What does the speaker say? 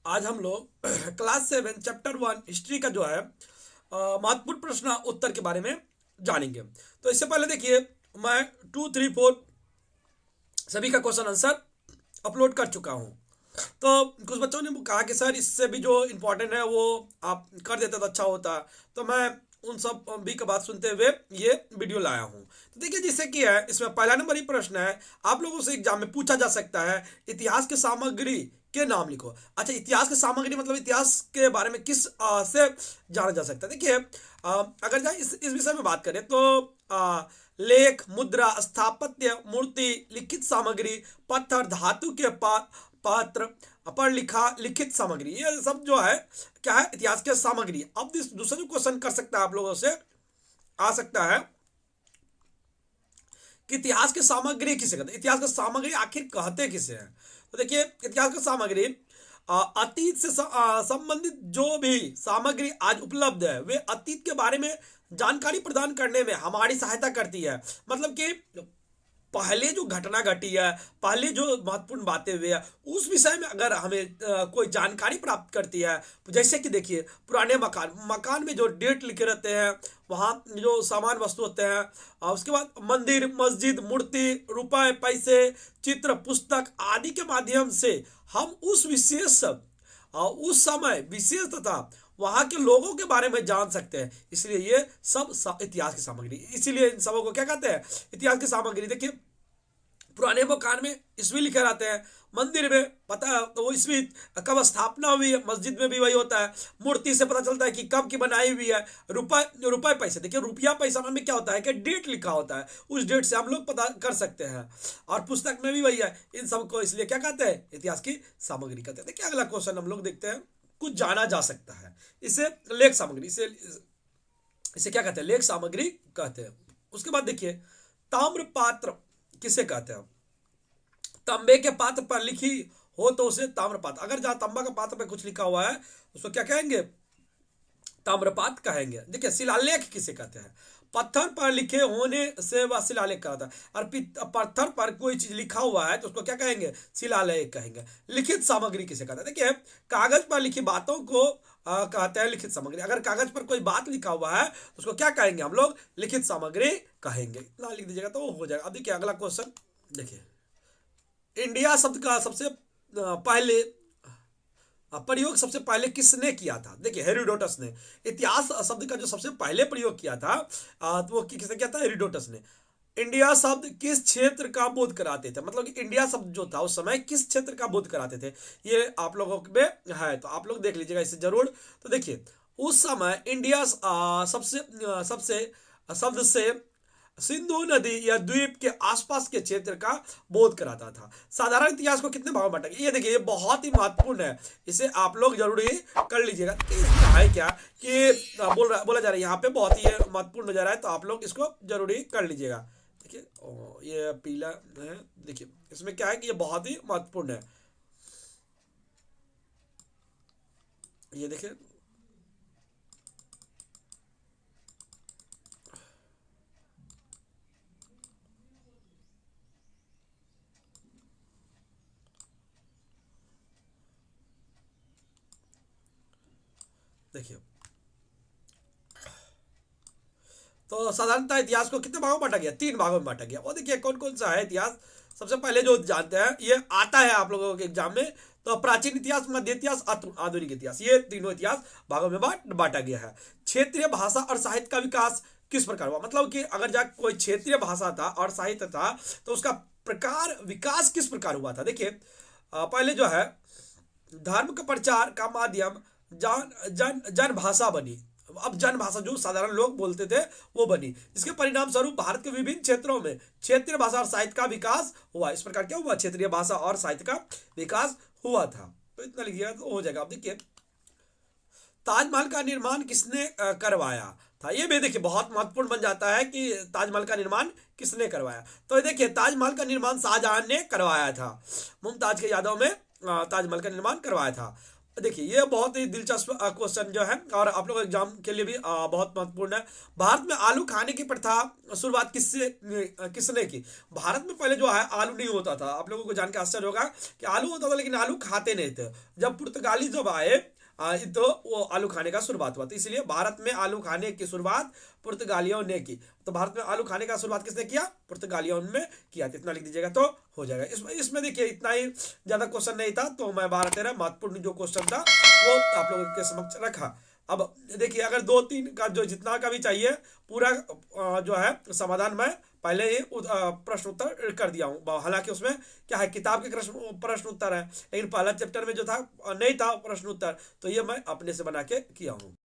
आज हम लोग क्लास 7 चैप्टर 1 हिस्ट्री का जो है महत्वपूर्ण प्रश्न उत्तर के बारे में जानेंगे। तो इससे पहले देखिए, मैं 2, 3, 4 सभी का क्वेश्चन आंसर अपलोड कर चुका हूँ। तो कुछ बच्चों ने कहा कि सर इससे भी जो इम्पोर्टेंट है वो आप कर देते तो अच्छा होता। तो मैं उन सब भी का बात सुनते हुए ये वीडियो लाया हूँ। तो देखिए, जिससे कि है इसमें पहला नंबर ही प्रश्न है, आप लोगों से एग्जाम में पूछा जा सकता है इतिहास की सामग्री के नाम लिखो। अच्छा, इतिहास की सामग्री मतलब इतिहास के बारे में किस से जाना जा सकता है। देखिए, अगर जाए इस विषय में बात करें तो लेख, मुद्रा, स्थापत्य, मूर्ति, लिखित सामग्री, पत्थर, धातु के पात्र पर लिखित सामग्री, ये सब जो है क्या है, इतिहास की सामग्री। अब दूसरा जो क्वेश्चन कर सकता है आप लोगों से आ सकता है कि इतिहास की सामग्री किसे कहते हैं, इतिहास की सामग्री आखिर कहते किसे हैं। तो देखिए, इतिहास की सामग्री अतीत से संबंधित जो भी सामग्री आज उपलब्ध है वे अतीत के बारे में जानकारी प्रदान करने में हमारी सहायता करती है। मतलब कि पहले जो घटना घटी है, पहले जो महत्वपूर्ण बातें हुई है, उस विषय में अगर हमें कोई जानकारी प्राप्त करती है। जैसे कि देखिए, पुराने मकान मकान में जो डेट लिखे रहते हैं, वहाँ जो सामान वस्तु होते हैं, उसके बाद मंदिर, मस्जिद, मूर्ति, रुपए, पैसे, चित्र, पुस्तक आदि के माध्यम से हम उस विशेष उस समय विशेष तथा वहां के लोगों के बारे में जान सकते हैं। इसलिए ये सब इतिहास की सामग्री, इसीलिए इन सबों को क्या कहते हैं, इतिहास की सामग्री। देखिए, पुराने मकान में ईस्वी लिखे रहते हैं, मंदिर में पता तो वो ईस्वी कब स्थापना हुई है, मस्जिद में भी वही होता है। मूर्ति से पता चलता है कि कब की बनाई हुई है। रुपए रुपए पैसे, देखिए रुपया पैसा में क्या होता है कि डेट लिखा होता है, उस डेट से हम लोग पता कर सकते हैं। और पुस्तक में भी वही है। इन सबको इसलिए क्या कहते हैं, इतिहास की सामग्री कहते हैं। देखिए, अगला क्वेश्चन हम लोग देखते हैं। कुछ जाना जा सकता है, इसे लेख सामग्री, इसे इसे क्या कहते हैं, लेख सामग्री कहते हैं। उसके बाद देखिए, ताम्र पात्र किसे कहते हैं। तांबे के पात्र पर लिखी हो तो उसे ताम्र पात्र, अगर जहां तांबा का पात्र पर कुछ लिखा हुआ है उसको क्या कहेंगे, ताम्रपात कहेंगे। देखिए, शिलालेख किसे कहते हैं, पत्थर पर लिखे होने से वह शिलालेख कहता है। और पत्थर पर कोई चीज लिखा हुआ है तो उसको क्या कहेंगे, शिलालेख कहेंगे। लिखित सामग्री किसे कहते हैं, देखिए कागज पर लिखी बातों को कहते हैं लिखित सामग्री। अगर कागज पर कोई बात लिखा हुआ है तो उसको क्या कहेंगे, हम लोग लिखित सामग्री कहेंगे। इतना लिख दीजिएगा तो हो जाएगा। अब देखिए, अगला क्वेश्चन देखिए, इंडिया शब्द का सबसे पहले प्रयोग सबसे पहले किसने किया था। देखिए, हेरोडोटस ने। इतिहास शब्द का जो सबसे पहले प्रयोग किया था तो वो किसने किया था, हेरोडोटस ने। इंडिया शब्द किस क्षेत्र का बोध कराते थे, मतलब कि इंडिया शब्द जो था उस समय किस क्षेत्र का बोध कराते थे, ये आप लोगों में है तो आप लोग देख लीजिएगा इसे जरूर। तो देखिए, उस समय इंडिया सबसे सबसे शब्द से सिंधु नदी या द्वीप के आसपास के क्षेत्र का बोध कराता था। साधारण इतिहास को कितने भागों में बांटा गया, ये देखिए, ये बहुत ही महत्वपूर्ण है, इसे आप लोग जरूर ही कर लीजिएगा। तो इसमें है क्या कि बोला जा रहा है यहाँ पे, बहुत ही ये महत्वपूर्ण नजर है, तो आप लोग इसको जरूर ही कर लीजिएगा। देखिए, ये पीला है। देखिए, इसमें क्या है कि ये बहुत ही महत्वपूर्ण है। ये देखिए, देखिए, तो साधारणतः इतिहास को कितने भागों में बांटा गया, 3 भागों में बांटा गया। वो देखिए कौन कौन सा है इतिहास। सबसे पहले जो जानते हैं, ये आता है आप लोगों के एग्जाम में, तो प्राचीन इतिहास, मध्य इतिहास, आधुनिक इतिहास, ये तीनों इतिहास भागों में बांटा गया है। क्षेत्रीय भाषा और साहित्य का विकास किस प्रकार हुआ, मतलब कि अगर जा कोई क्षेत्रीय भाषा था और साहित्य था तो उसका प्रकार विकास किस प्रकार हुआ था। देखिए, पहले जो है धर्म का प्रचार का माध्यम जन भाषा बनी। अब जन भाषा जो साधारण लोग बोलते थे वो बनी, जिसके परिणाम स्वरूप भारत के विभिन्न क्षेत्रों में क्षेत्रीय भाषा और साहित्य का विकास हुआ। इस प्रकार क्या हुआ, क्षेत्रीय भाषा और साहित्य का विकास हुआ था। तो इतना लिखिएगा तो हो जाएगा। अब देखिए, ताजमहल का निर्माण किसने करवाया था, ये भी देखिए बहुत महत्वपूर्ण बन जाता है कि ताजमहल का निर्माण किसने करवाया। तो देखिए, ताजमहल का निर्माण शाहजहां ने करवाया था। मुमताज के यादों में ताजमहल का निर्माण करवाया था। देखिए ये बहुत ही दिलचस्प क्वेश्चन जो है, और आप लोग एग्जाम के लिए भी बहुत महत्वपूर्ण है। भारत में आलू खाने की प्रथा शुरुआत किसने की? भारत में पहले जो है आलू नहीं होता था। आप लोगों को जान के आश्चर्य होगा कि आलू होता था लेकिन आलू खाते नहीं थे। जब पुर्तगाली जब आए तो वो आलू खाने का शुरुआत हुआ, तो इसलिए भारत में आलू खाने की शुरुआत पुर्तगालियों ने की। तो भारत में आलू खाने का शुरुआत किसने किया? पुर्तगालियों में किया। तो इतना लिख दीजिएगा तो हो जाएगा। इसमें देखिए इतना ही, ज्यादा क्वेश्चन नहीं था, तो मैं 12-13 महत्वपूर्ण जो क्वेश्चन था वो आप लोगों के समक्ष रखा। अब देखिए अगर 2-3 का जो जितना का भी चाहिए पूरा जो है समाधान मैं पहले ही प्रश्न उत्तर कर दिया हूँ। हालांकि उसमें क्या है, किताब के प्रश्न उत्तर है, लेकिन पहला चैप्टर में जो था नहीं था प्रश्न उत्तर, तो ये मैं अपने से बना के किया हूँ।